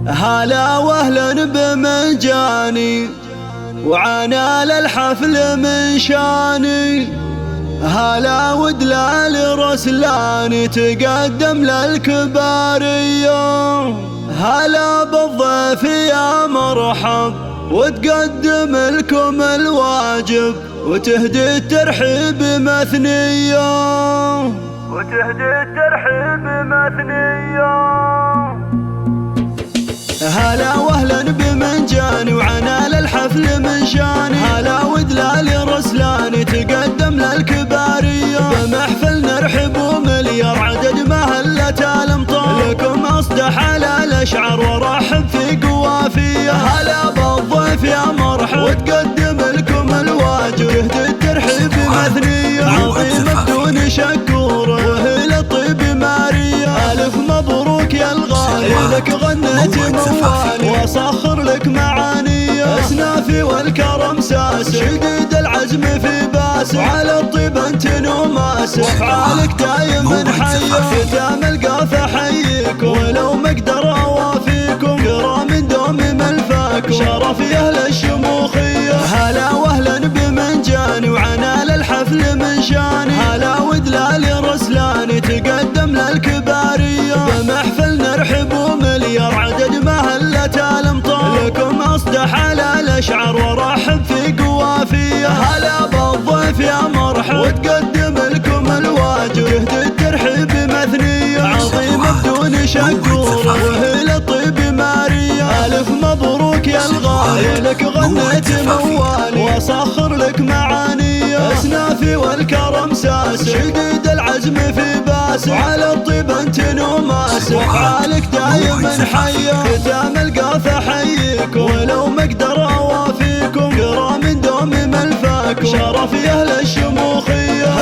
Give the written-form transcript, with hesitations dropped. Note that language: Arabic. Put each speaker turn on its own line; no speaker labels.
هلا واهلا بمجاني وعنا للحفل من شاني. هلا ودلال رسلاني تقدم للكبارية. هلا بالضيف يا مرحب وتقدم لكم الواجب وتهدي الترحيب مثنية. هلا واهلا بمنجاني وعنا للحفل من شاني. هلا ودلال رسلاني تقدم للكبارية. بمحفل نرحب ومليار عدد ما هلت الامطار. لكم اصدح على الاشعار ورحب في قوافية. هلا بالضيف يا مرحب وتقدم لكم الواجب تهدي الترحيب مثنية. عظيمة بدون شكور وهي الطيب مارية. الف مبروك يا الغالي لك غنيت موالي واصخر لك معاني. اسنافي والكرم ساس شديد العزم في باس. وعلى الطيب انت نوماس وافعالك دايم حيه. ختام القاف احييكم ولو ما اقدر اوافيكم. كرام دوم ملفاكم شرف يا اهل الشموخيه. هلا واهلا بمنجاني وعنا للحفل من شاني. هلا ودلال رسلاني تقدم للكباريه. بمحفل نرحب ومليار عدد ما هلت الامطار. لكم اصدح على الاشعار ورحب في قوافيه. هلا بالضيف يا مرحب وتقدم لكم الواجب تهدي الترحيب مثنيه. عظيمه بدون شكور وهي الطيب مارية. الف مبروك يا الغالي لك غنيت موالي واصخر لك معاني. اسنافي والكرم ساس شديد العزم في باس. وعلى الطيب انت نوماس وافعالك دايم حيه. ختام القاف احييكم ولو ما اقدر اوافيكم. كرام دوم ملفاكم شرف يا اهل الشموخيه.